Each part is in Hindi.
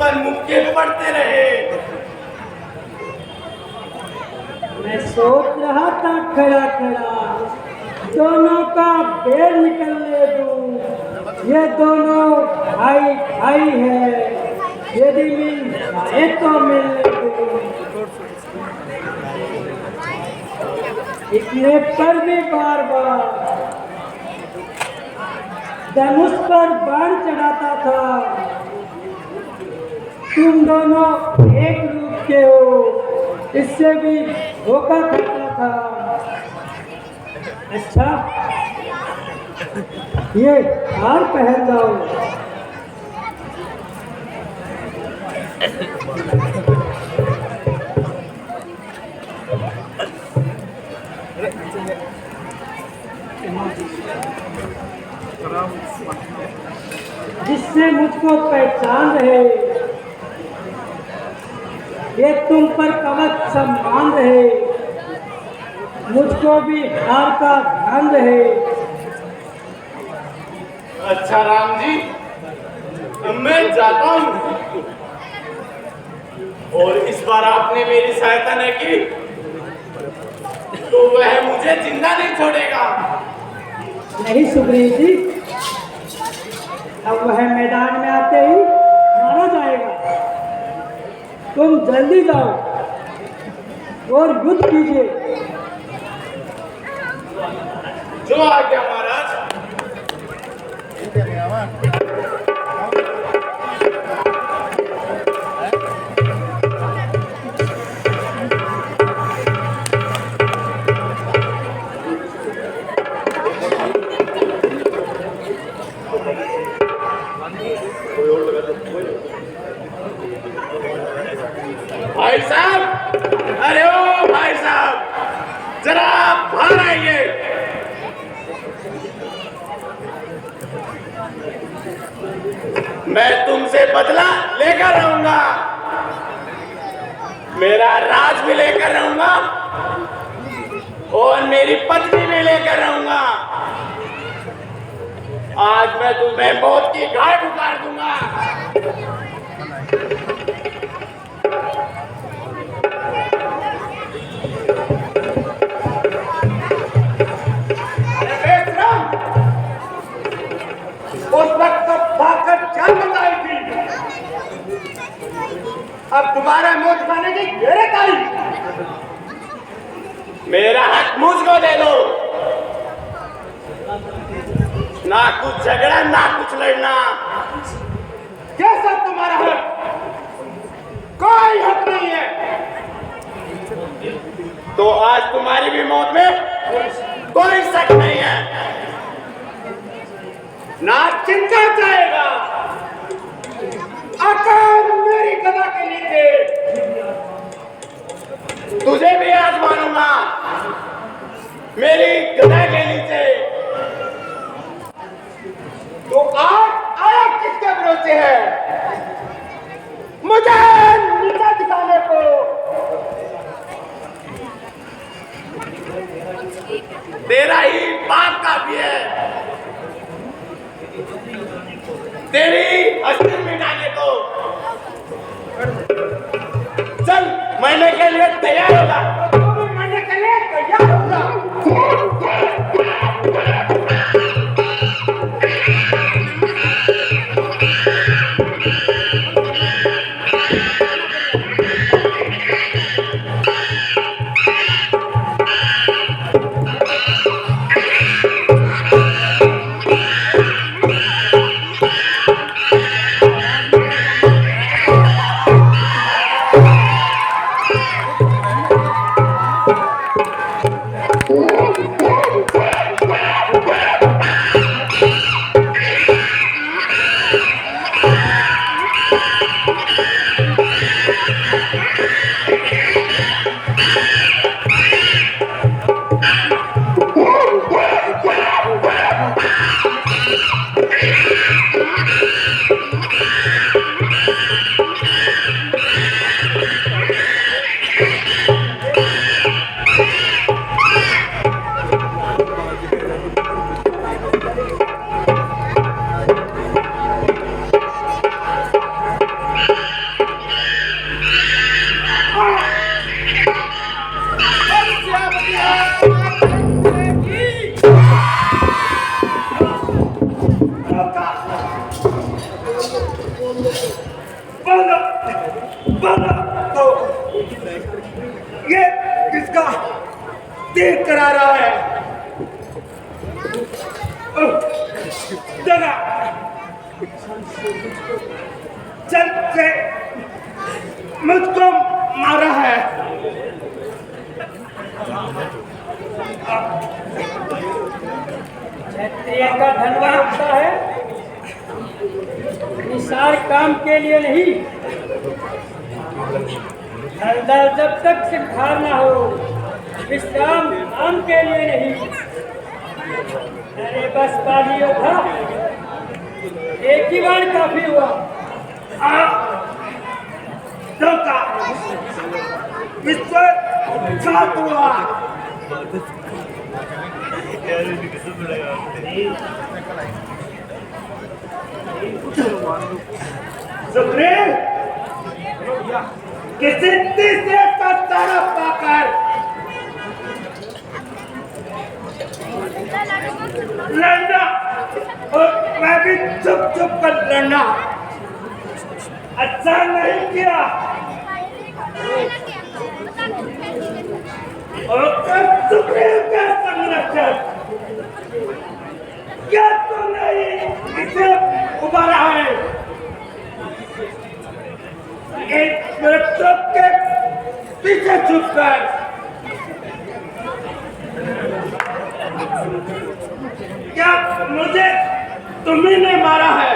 पर मुक्के पड़ते रहे। मैं सोच रहा था खड़ा खड़ा दोनों का बेर निकलने दूं। ये दोनों भाई भाई है, यदि मिल जाए तो मिलने दूं। इतने पर भी बार बार धनुष पर बाण चढ़ाता था। तुम दोनों एक रूप के हो, इससे भी धोखा खाता था। अच्छा, ये हार पहन जाओ। जिससे मुझको पहचान रहे, ये तुम पर कवच सम्मान रहे, मुझको भी हार का ध्यान रहे। अच्छा राम जी, मैं जाता हूँ। और इस बार आपने मेरी सहायता नहीं की तो वह मुझे जिंदा नहीं छोड़ेगा। नहीं सुग्रीव जी, अब वह मैदान में आते ही मारा जाएगा। तुम जल्दी जाओ और युद्ध कीजिए। जो आज्ञा महाराज। भाई साहब, अरे ओ भाई साहब, जरा बाहर आइए। मैं तुमसे बदला लेकर रहूंगा, मेरा राज भी लेकर रहूंगा और मेरी पत्नी भी लेकर रहूंगा। आज मैं तुम्हें मौत की घाट उतार दूंगा। उस वक्त तो भागकर जान बताई थी, अब दोबारा मौत खाने की घेरत आई। मेरा हक मुझको दे दो। ना कुछ झगड़ा, ना कुछ लड़ना। कैसा तुम्हारा हक? कोई हक नहीं है। तो आज तुम्हारी भी मौत में कोई शक नहीं है। ना चिंता जाएगा। आकर मेरी गदा के नीचे तुझे भी आज मानूंगा, मेरी गदा के नीचे। तो आज आया किसके भरोसे है? मुझे नीचा दिखाने को। तेरा ही पाप काफी है, तेरी अस्थिर मिटाने को। चल, मरने के लिए तैयार होगा। मरने के लिए तैयार होगा। बोलो बोलो तो ये किसका तीर करा रहा है? जगह चल के मुझको मारा है। क्षत्रिय का धनवा होता है निसार काम के लिए नहीं, हरदर जब तक सिखार ना हो विश्राम नाम के लिए नहीं। अरे बस पाली योद्धा, एक ही बार काफी हुआ। विश्व छात हुआ। सुग्रीव किसी तीसरे का तारा पाकर लड़ना और मैं भी चुप चुप कर लड़ना अच्छा नहीं किया। और सुग्रीव का संरक्षक क्या तुमने इसे उबारा है? एक मृत्यु के पीछे छुपकर क्या मुझे तुम्ही ने मारा है?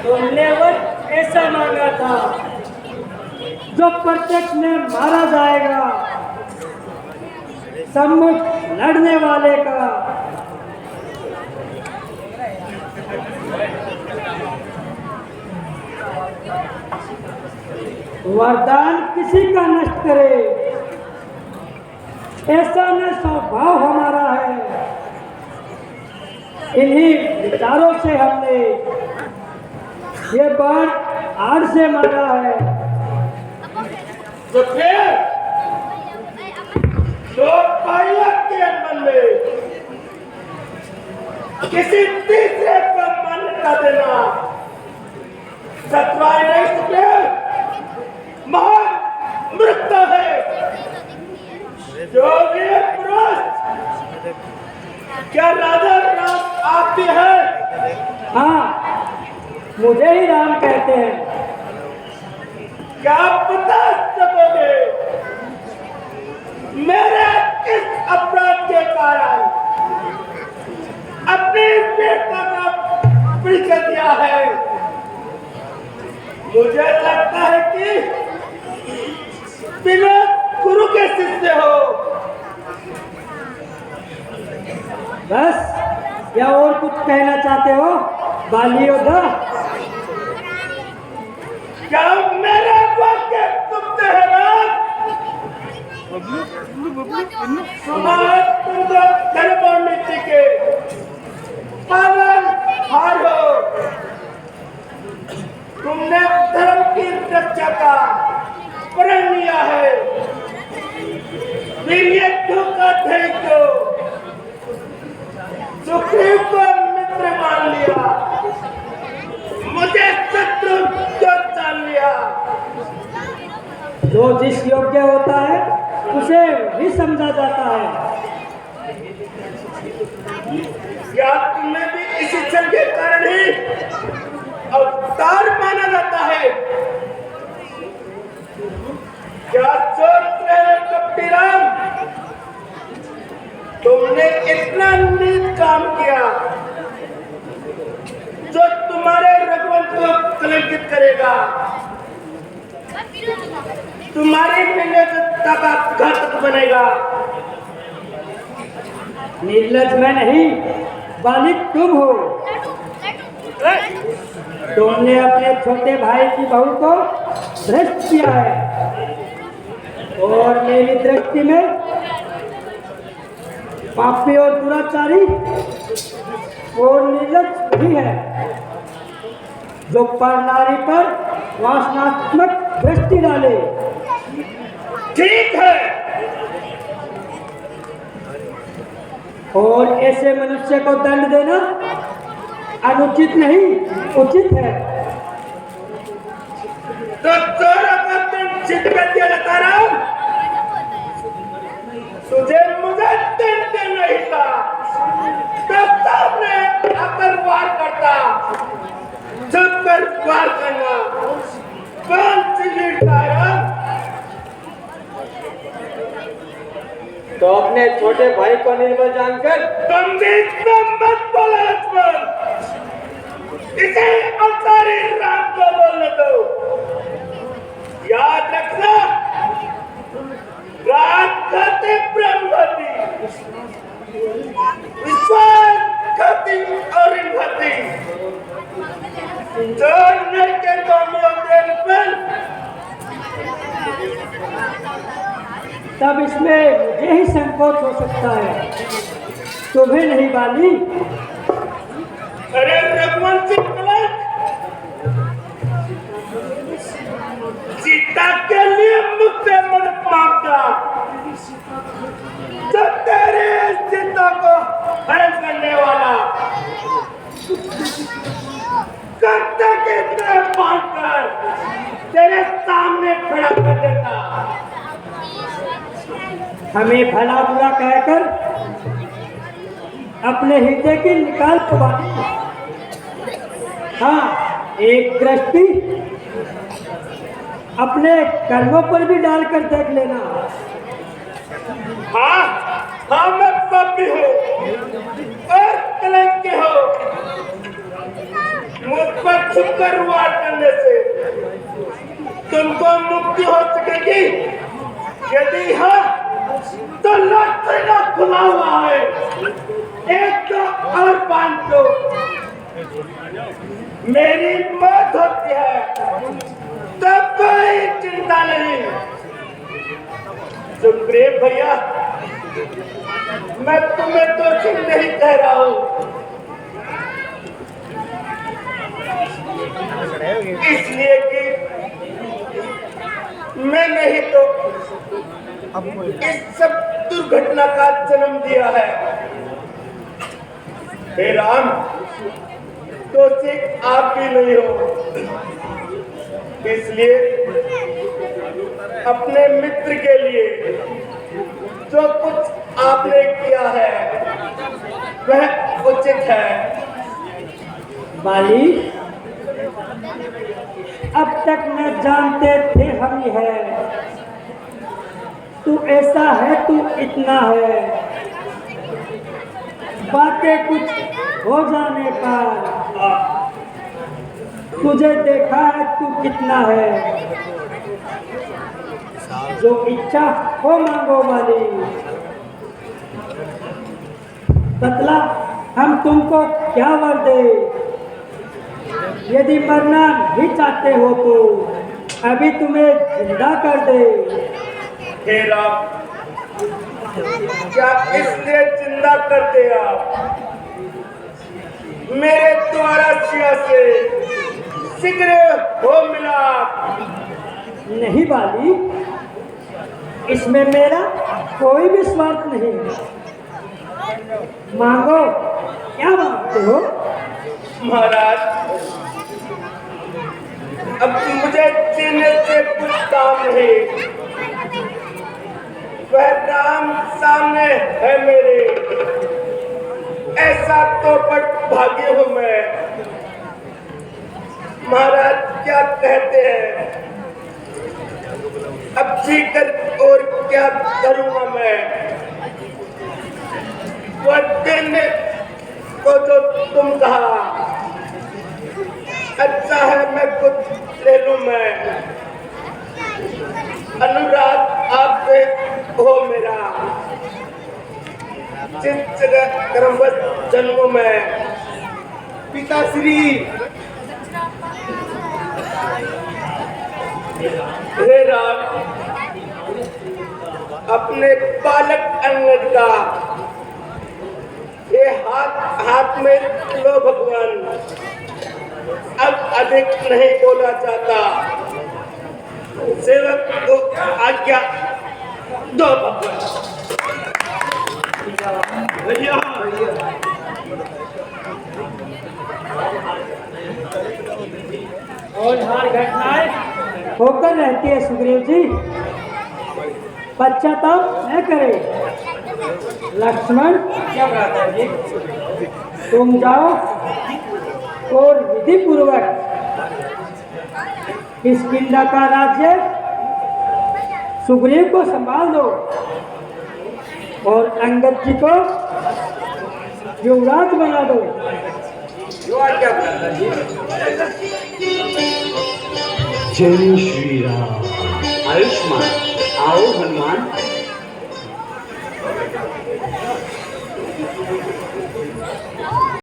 तुमने वो ऐसा मांगा था जो प्रत्यक्ष में मारा जाएगा, सम्मुख लड़ने वाले का। वरदान किसी का नष्ट करे, ऐसा न स्वभाव हमारा है। इन्हीं विचारों से हमने ये बाण आड़ से मारा है। तो फिर दो पायलट के मन में किसी तीसरे को मान्यता देना सत्वाय नहीं सकते, महान मृत्यु है। जो भी पुरुष क्या राजा राम आप भी है? हाँ, मुझे ही राम कहते हैं। क्या आप बता सकोगे मेरे किस अपराध के कारण अपने बेटा का परिचय दिया है? मुझे लगता है कि बिना गुरु के शिष्य हो। बस या और कुछ कहना चाहते हो बाली योद्धा? क्या मेरे वाक्य तुमसे हैरान? समाज तुम तो धर्म और नीति के पालन हार हो। तुमने धर्म की रक्षा का प्रण लिया है, फिर ये धोखा दे दो। सुग्रीव को मित्र मान लिया, मुझे शत्रु जो जान लिया। जो जिस योग्य होता है उसे भी समझा जाता है। क्या तुम्हें भी इसी क्षण के कारण ही अवतार माना जाता है? क्या सोच रहे हो कपटी राम? तुमने इतना नीच काम किया जो तुम्हारे रघुवंश को कलंकित करेगा, तुम्हारी निर्लजता का घातक बनेगा। निर्लज मैं नहीं, बालिक तुम हो। तुमने अपने छोटे भाई की बहू को भ्रष्ट किया है और मेरी दृष्टि में पापी और दुराचारी और निर्लज भी है जो पर नारी पर वासनात्मक दृष्टि डाले। ठीक है, और ऐसे मनुष्य को दंड देना अनुचित नहीं, उचित है। तो चोरों का तुम चित कर दिया जाता रहा, तुझे मुझे चिंता नहीं था, तो सामने आकर वार करता, चुप कर वार करना, कौन सी लड़ता है? तो अपने छोटे भाई को निर्बल जानकर तुम भी इतना मत बोलो लक्ष्मण, इसे अंसारी राम को बोलने दो। याद रखना, रात खाते ब्रह्म खाती, विश्वास खाती और इन खाती, जो नहीं के कौमी होते लक्ष्मण। तब इसमें मुझे ही संकोच हो सकता है, तुम्हें नहीं बाली। अरे रघुवंशी कलंक, सीता के लिए मुझसे मदद मांगता, जो तेरे सीता को हरण करने वाला करते के तरह बांधकर तेरे सामने खड़ा कर देता। हमें भला बुरा कहकर अपने हृदय की निकाल को बांधी। हाँ, एक दृष्टि अपने कर्मों पर भी डालकर देख लेना। हाँ, हाँ मैं पापी हूँ और कलंकी हूँ। मुझ पर छुपकर वार करने से तुमको मुक्ति हो सकेगी। यदि हाँ, तो लटका खुला हुआ है, एक तो और बांध दो। मेरी मौत होती है तब कोई चिंता नहीं। सुखदेव भैया, मैं तुम्हें दोषी नहीं कह रहा हूँ, इसलिए कि मैं नहीं तो इस सब दुर्घटना का जन्म दिया है। हे राम, दोषी आप भी नहीं हो, इसलिए अपने मित्र के लिए जो कुछ आपने किया है वह उचित है। बाली, अब तक न जानते थे हम ही है, तू ऐसा है, तू इतना है। बातें कुछ हो जाने पर तुझे देखा है तू कितना है। जो इच्छा हो मांगो वाली, बतला हम तुमको क्या वर दे। यदि मरना भी चाहते हो तो अभी तुम्हें जिंदा कर दे। हे राम, क्या इसलिए जिंदा करते आप? मेरे द्वारा सिया से शीघ्र हो मिला। नहीं बाली, इसमें मेरा कोई भी स्वार्थ नहीं है। मांगो, क्या मांगते हो? महाराज, अब मुझे जीने से कुछ काम नहीं, वह राम सामने है मेरे, ऐसा तो बड़ भाग्य हूँ मैं। महाराज क्या कहते हैं, अब जीकर और क्या करूँगा मैं? वह देने को जो तुम कहा, अच्छा है मैं कुछ ले लूं मैं। अनुराग आपसे हो मेरा, जिस जगह कर्मवश जन्मों में। पिताश्री, हे राम, अपने बालक अंगद का ये हाथ हाथ में लो भगवान। अब अधिक नहीं बोला जाता, सेवक को आज्ञा दो भगवान। भैया होनहार घटनाएं होकर रहती है सुग्रीव जी, पश्चाताप न करे। लक्ष्मण, क्या भ्राता जी? तुम जाओ और विधि पूर्वक इस किंदा का राज्य सुग्रीव को संभाल दो और अंगद जी को युवराज बना दो। जो आज्ञा भ्राता जी। जय श्री राम। आयुष्मान, आओ हनुमान।